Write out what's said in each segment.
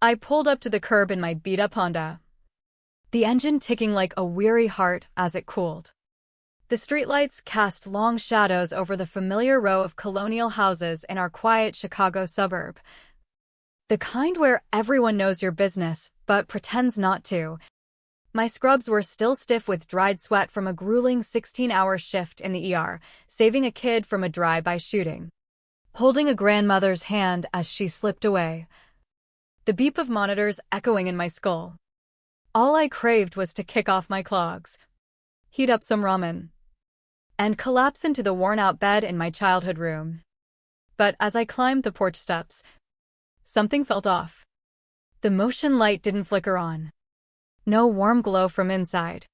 I pulled up to the curb in my beat-up Honda, the engine ticking like a weary heart as it cooled. The streetlights cast long shadows over the familiar row of colonial houses in our quiet Chicago suburb. The kind where everyone knows your business, but pretends not to. My scrubs were still stiff with dried sweat from a grueling 16-hour shift in the ER, saving a kid from a drive-by shooting. Holding a grandmother's hand as she slipped away. The beep of monitors echoing in my skull. All I craved was to kick off my clogs, heat up some ramen, and collapse into the worn-out bed in my childhood room. But as I climbed the porch steps, something felt off. The motion light didn't flicker on. No warm glow from inside.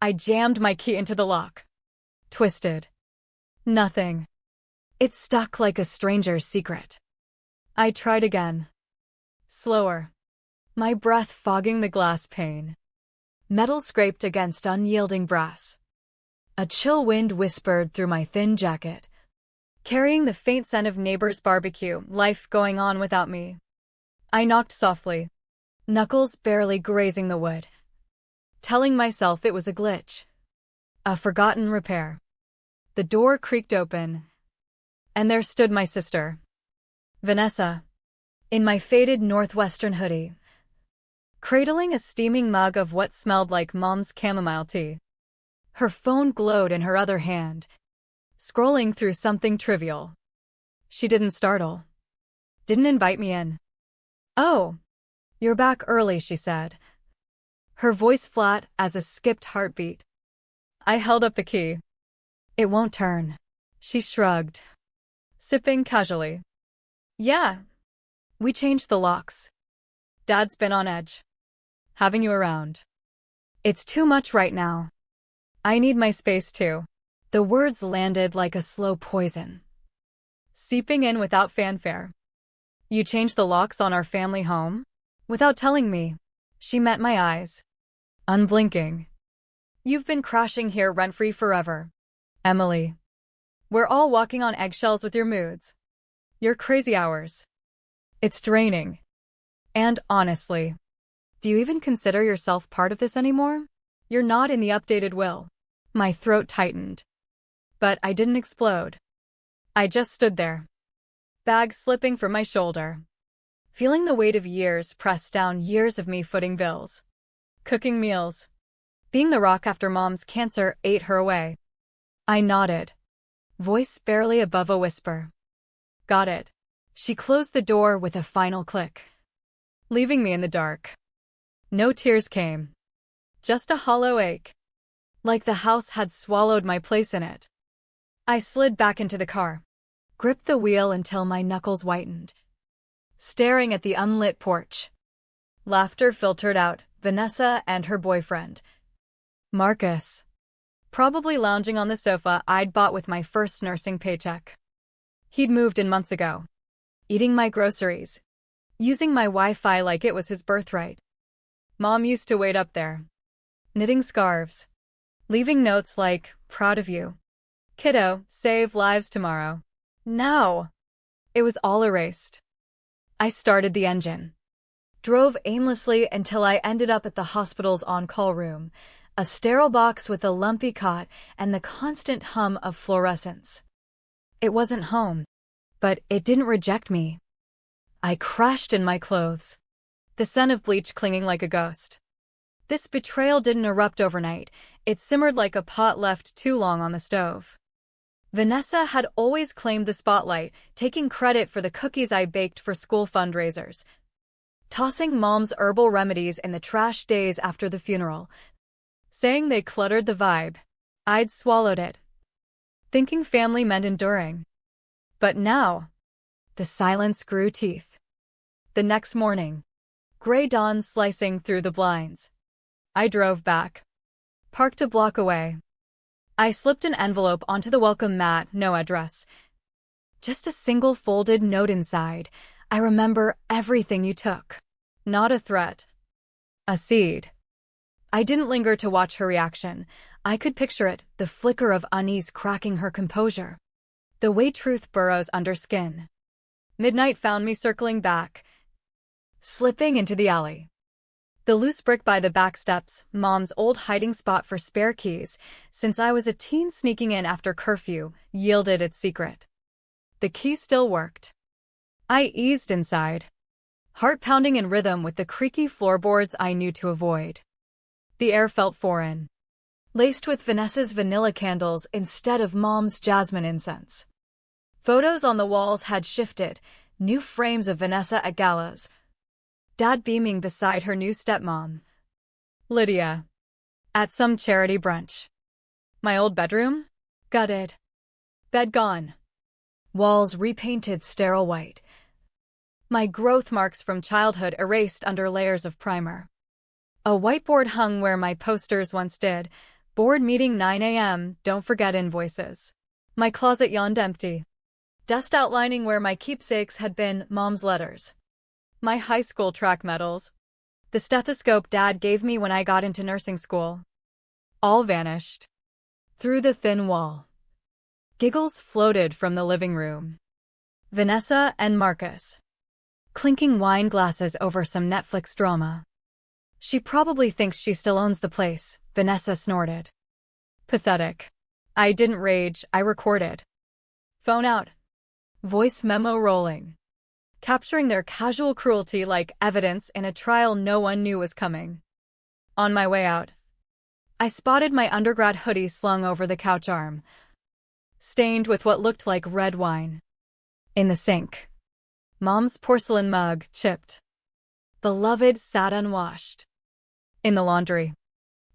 I jammed my key into the lock. Twisted. Nothing. It stuck like a stranger's secret. I tried again. Slower. My breath fogging the glass pane. Metal scraped against unyielding brass. A chill wind whispered through my thin jacket, carrying the faint scent of neighbor's barbecue, life going on without me. I knocked softly, knuckles barely grazing the wood, telling myself it was a glitch, a forgotten repair. The door creaked open, and there stood my sister, Vanessa, in my faded northwestern hoodie, cradling a steaming mug of what smelled like Mom's chamomile tea. Her phone glowed in her other hand, scrolling through something trivial. She didn't startle. Didn't invite me in. "Oh, you're back early," she said, her voice flat as a skipped heartbeat. I held up the key. "It won't turn." She shrugged, sipping casually. "Yeah, we changed the locks. Dad's been on edge. Having you around. It's too much right now. I need my space too." The words landed like a slow poison, seeping in without fanfare. "You changed the locks on our family home? Without telling me." She met my eyes, unblinking. "You've been crashing here rent-free forever, Emily. We're all walking on eggshells with your moods. Your crazy hours. It's draining. And honestly, do you even consider yourself part of this anymore? You're not in the updated will." My throat tightened. But I didn't explode. I just stood there, bag slipping from my shoulder, feeling the weight of years press down, years of me footing bills, cooking meals, being the rock after Mom's cancer ate her away. I nodded, voice barely above a whisper. "Got it." She closed the door with a final click, leaving me in the dark. No tears came, just a hollow ache, like the house had swallowed my place in it. I slid back into the car, gripped the wheel until my knuckles whitened, staring at the unlit porch. Laughter filtered out, Vanessa and her boyfriend, Marcus, probably lounging on the sofa I'd bought with my first nursing paycheck. He'd moved in months ago, eating my groceries, using my Wi-Fi like it was his birthright. Mom used to wait up there, knitting scarves, leaving notes like, "Proud of you. Kiddo, save lives tomorrow." Now, it was all erased. I started the engine, drove aimlessly until I ended up at the hospital's on-call room, a sterile box with a lumpy cot and the constant hum of fluorescence. It wasn't home, but it didn't reject me. I crashed in my clothes, the scent of bleach clinging like a ghost. This betrayal didn't erupt overnight. It simmered like a pot left too long on the stove. Vanessa had always claimed the spotlight, taking credit for the cookies I baked for school fundraisers, tossing Mom's herbal remedies in the trash days after the funeral, saying they cluttered the vibe. I'd swallowed it, thinking family meant enduring. But now, the silence grew teeth. The next morning, gray dawn slicing through the blinds. I drove back, parked a block away. I slipped an envelope onto the welcome mat, no address. Just a single folded note inside. "I remember everything you took." Not a threat. A seed. I didn't linger to watch her reaction. I could picture it, the flicker of unease cracking her composure, the way truth burrows under skin. Midnight found me circling back, slipping into the alley. The loose brick by the back steps, Mom's old hiding spot for spare keys, since I was a teen sneaking in after curfew, yielded its secret. The key still worked. I eased inside, heart pounding in rhythm with the creaky floorboards I knew to avoid. The air felt foreign, laced with Vanessa's vanilla candles instead of Mom's jasmine incense. Photos on the walls had shifted, new frames of Vanessa at galas, Dad beaming beside her new stepmom, Lydia, at some charity brunch. My old bedroom? Gutted. Bed gone. Walls repainted sterile white. My growth marks from childhood erased under layers of primer. A whiteboard hung where my posters once did. Board meeting 9 a.m., don't forget invoices. My closet yawned empty. Dust outlining where my keepsakes had been, Mom's letters. My high school track medals. The stethoscope Dad gave me when I got into nursing school. All vanished. Through the thin wall. Giggles floated from the living room. Vanessa and Marcus, clinking wine glasses over some Netflix drama. She probably thinks she still owns the place, Vanessa snorted. Pathetic. I didn't rage, I recorded. Phone out. Voice memo rolling. Capturing their casual cruelty like evidence in a trial no one knew was coming. On my way out, I spotted my undergrad hoodie slung over the couch arm, stained with what looked like red wine. In the sink, Mom's porcelain mug, chipped. Beloved sat unwashed. In the laundry,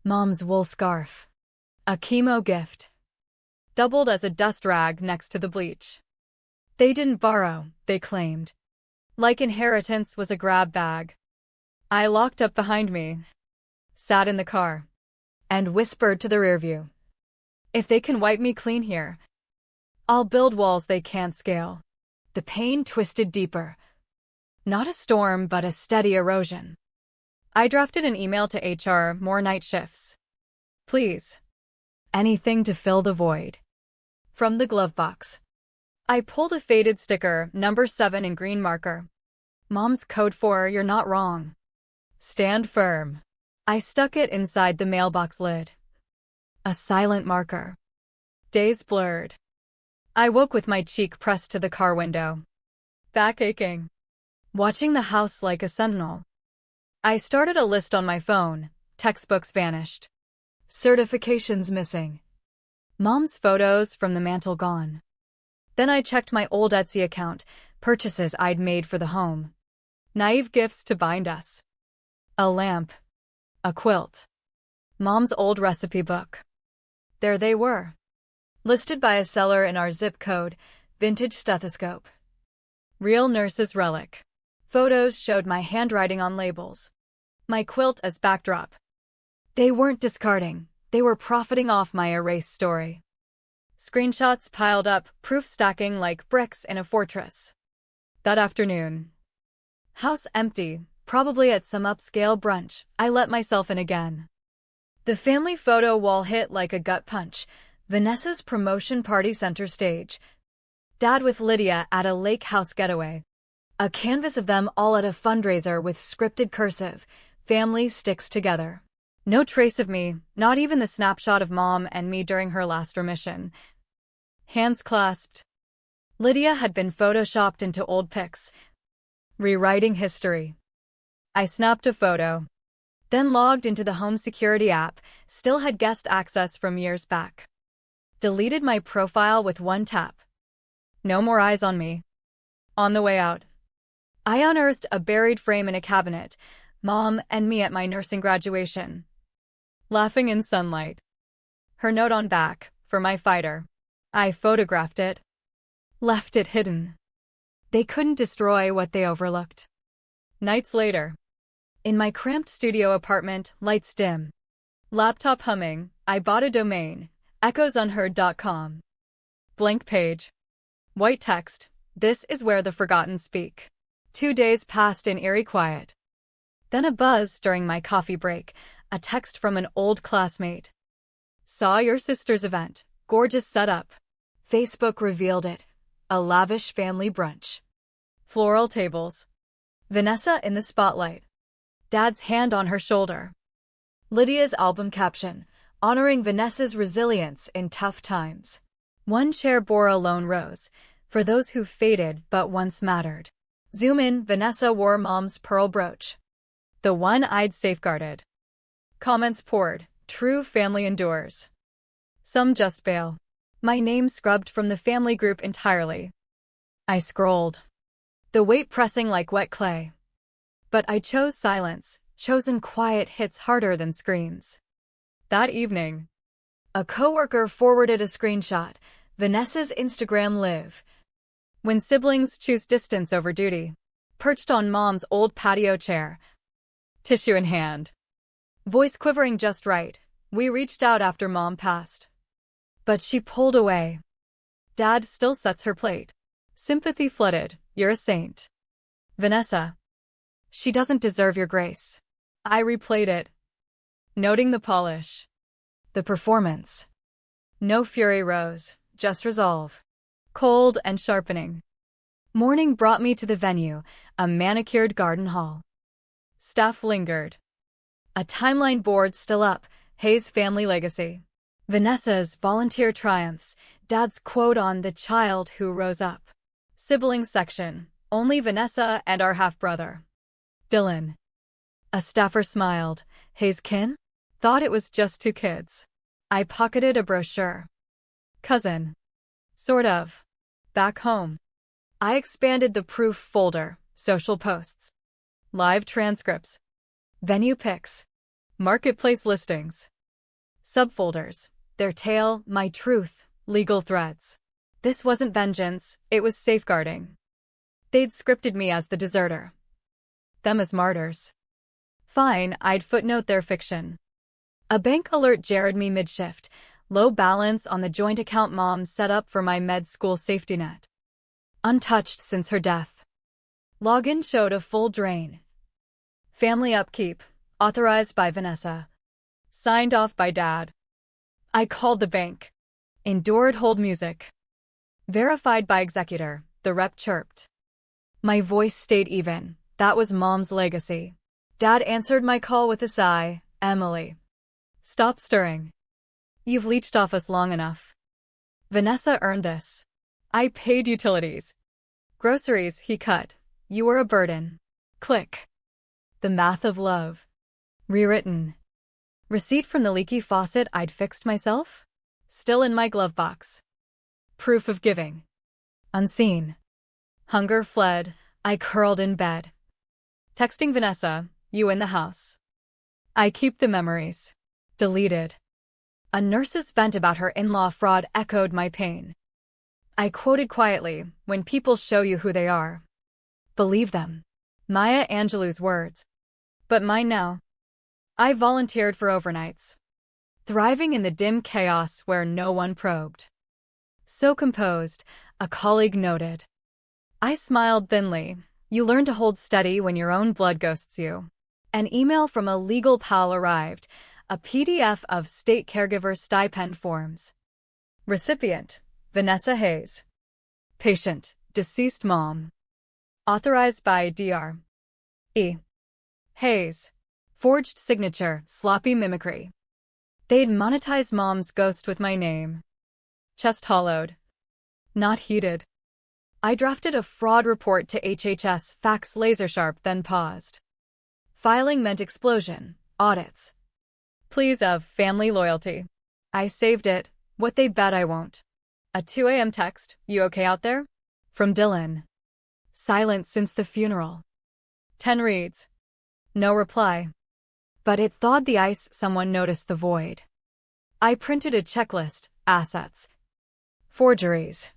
Mom's wool scarf, a chemo gift, doubled as a dust rag next to the bleach. They didn't borrow, they claimed. Like inheritance was a grab bag. I locked up behind me, sat in the car, and whispered to the rearview. If they can wipe me clean here, I'll build walls they can't scale. The pain twisted deeper. Not a storm, but a steady erosion. I drafted an email to HR, more night shifts. Please. Anything to fill the void. From the glove box, I pulled a faded sticker, number 7 in green marker. Mom's code for you're not wrong. Stand firm. I stuck it inside the mailbox lid. A silent marker. Days blurred. I woke with my cheek pressed to the car window. Back aching. Watching the house like a sentinel. I started a list on my phone. Textbooks vanished. Certifications missing. Mom's photos from the mantle gone. Then I checked my old Etsy account, purchases I'd made for the home. Naive gifts to bind us. A lamp. A quilt. Mom's old recipe book. There they were. Listed by a seller in our zip code, vintage stethoscope. Real nurse's relic. Photos showed my handwriting on labels. My quilt as backdrop. They weren't discarding, they were profiting off my erased story. Screenshots piled up, proof stacking like bricks in a fortress. That afternoon, house empty, probably at some upscale brunch, I let myself in again. The family photo wall hit like a gut punch. Vanessa's promotion party center stage. Dad with Lydia at a lake house getaway. A canvas of them all at a fundraiser with scripted cursive, family sticks together. No trace of me, not even the snapshot of Mom and me during her last remission. Hands clasped. Lydia had been photoshopped into old pics. Rewriting history. I snapped a photo. Then logged into the home security app, still had guest access from years back. Deleted my profile with one tap. No more eyes on me. On the way out, I unearthed a buried frame in a cabinet, Mom and me at my nursing graduation. Laughing in sunlight. Her note on back, for my fighter. I photographed it. Left it hidden. They couldn't destroy what they overlooked. Nights later. In my cramped studio apartment, lights dim. Laptop humming, I bought a domain, echoesunheard.com. Blank page. White text, this is where the forgotten speak. 2 days passed in eerie quiet. Then a buzz during my coffee break, a text from an old classmate. Saw your sister's event, gorgeous setup. Facebook revealed it, a lavish family brunch. Floral tables. Vanessa in the spotlight. Dad's hand on her shoulder. Lydia's album caption, honoring Vanessa's resilience in tough times. One chair bore a lone rose, for those who faded but once mattered. Zoom in, Vanessa wore Mom's pearl brooch. The one I'd safeguarded. Comments poured, true family endures. Some just bail. My name scrubbed from the family group entirely. I scrolled. The weight pressing like wet clay. But I chose silence. Chosen quiet hits harder than screams. That evening, a coworker forwarded a screenshot, Vanessa's Instagram live. When siblings choose distance over duty. Perched on Mom's old patio chair. Tissue in hand. Voice quivering just right. We reached out after Mom passed. But she pulled away. Dad still sets her plate. Sympathy flooded. You're a saint. Vanessa. She doesn't deserve your grace. I replayed it, noting the polish, the performance. No fury rose, just resolve. Cold and sharpening. Morning brought me to the venue, a manicured garden hall. Staff lingered. A timeline board still up, Hayes' family legacy. Vanessa's volunteer triumphs, Dad's quote on the child who rose up. Siblings section, only Vanessa and our half-brother. Dylan. A staffer smiled. Hayes' kin? Thought it was just 2 kids. I pocketed a brochure. Cousin. Sort of. Back home. I expanded the proof folder, social posts. Live transcripts. Venue pics. Marketplace listings. Subfolders. Their tale, my truth, legal threads. This wasn't vengeance, it was safeguarding. They'd scripted me as the deserter. Them as martyrs. Fine, I'd footnote their fiction. A bank alert jarred me mid-shift, low balance on the joint account Mom set up for my med school safety net. Untouched since her death. Login showed a full drain. Family upkeep, authorized by Vanessa. Signed off by Dad. I called the bank. Endured hold music. Verified by executor, the rep chirped. My voice stayed even, that was Mom's legacy. Dad answered my call with a sigh, Emily. Stop stirring. You've leeched off us long enough. Vanessa earned this. I paid utilities. Groceries, he cut. You were a burden. Click. The math of love. Rewritten. Receipt from the leaky faucet I'd fixed myself? Still in my glove box. Proof of giving. Unseen. Hunger fled, I curled in bed. Texting Vanessa, you in the house. I keep the memories. Deleted. A nurse's vent about her in-law fraud echoed my pain. I quoted quietly, when people show you who they are. Believe them. Maya Angelou's words. But mine now. I volunteered for overnights. Thriving in the dim chaos where no one probed. So composed, a colleague noted. I smiled thinly. You learn to hold steady when your own blood ghosts you. An email from a legal pal arrived, a PDF of state caregiver stipend forms. Recipient, Vanessa Hayes. Patient, deceased mom. Authorized by Dr. E. Hayes. Forged signature, sloppy mimicry. They'd monetize Mom's ghost with my name. Chest hollowed. Not heated. I drafted a fraud report to HHS, fax laser sharp, then paused. Filing meant explosion, audits. Pleas of family loyalty. I saved it, what they bet I won't. A 2 a.m. text, you okay out there? From Dylan. Silent since the funeral. 10 reads. No reply. But it thawed the ice, someone noticed the void. I printed a checklist, assets. Forgeries.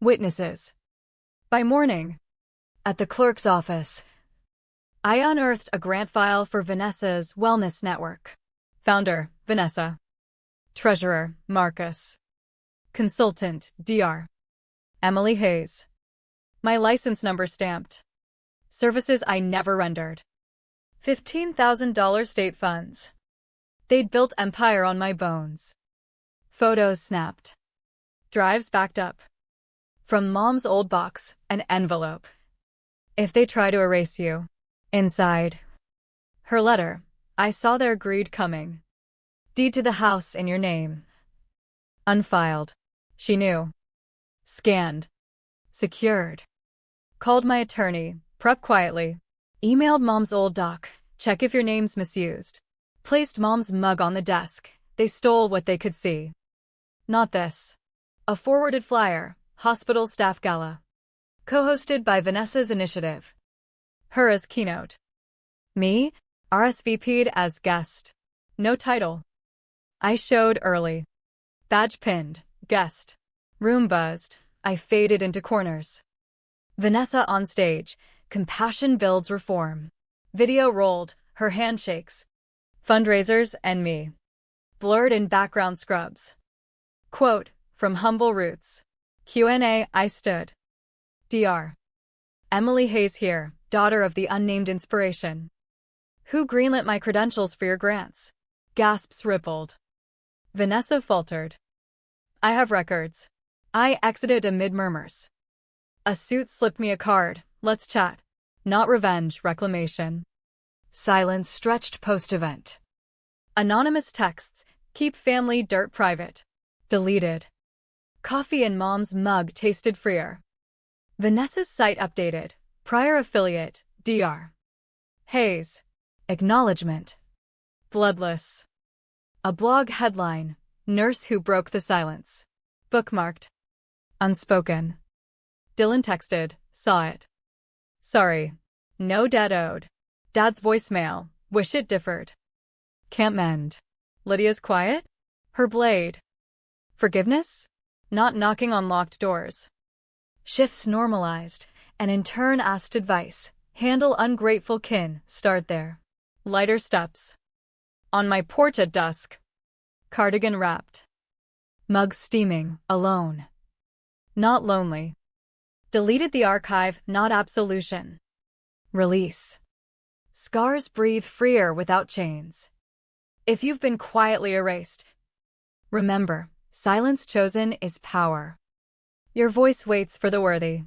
Witnesses. By morning. At the clerk's office. I unearthed a grant file for Vanessa's Wellness Network. Founder, Vanessa. Treasurer, Marcus. Consultant, Dr. Emily Hayes. My license number stamped. Services I never rendered. $15,000 state funds. They'd built empire on my bones. Photos snapped. Drives backed up. From Mom's old box, an envelope. If they try to erase you. Inside. Her letter. I saw their greed coming. Deed to the house in your name. Unfiled. She knew. Scanned. Secured. Called my attorney. Prep quietly. Emailed mom's old doc. Check if your name's misused. Placed mom's mug on the desk. They stole what they could see. Not this. A forwarded flyer. Hospital staff gala. Co-hosted by Vanessa's initiative. Her as keynote. Me? RSVP'd as guest. No title. I showed early. Badge pinned. Guest. Room buzzed. I faded into corners. Vanessa on stage. Compassion builds reform. Video rolled. Her handshakes. Fundraisers and me. Blurred in background scrubs. Quote, from humble roots. Q&A, I stood. Dr. Emily Hayes here, daughter of the unnamed inspiration. Who greenlit my credentials for your grants? Gasps rippled. Vanessa faltered. I have records. I exited amid murmurs. A suit slipped me a card. Let's chat. Not revenge, reclamation. Silence stretched post-event. Anonymous texts. Keep family dirt private. Deleted. Coffee in mom's mug tasted freer. Vanessa's site updated. Prior affiliate, Dr. Hayes. Acknowledgement. Bloodless. A blog headline. Nurse who broke the silence. Bookmarked. Unspoken. Dylan texted, saw it. Sorry. No debt owed. Dad's voicemail. Wish it differed. Can't mend. Lydia's quiet? Her blade. Forgiveness? Not knocking on locked doors. Shifts normalized, and in turn asked advice. Handle ungrateful kin, start there. Lighter steps. On my porch at dusk. Cardigan wrapped. Mug steaming, alone. Not lonely. Deleted the archive, not absolution. Release. Scars breathe freer without chains. If you've been quietly erased, remember, silence chosen is power. Your voice waits for the worthy.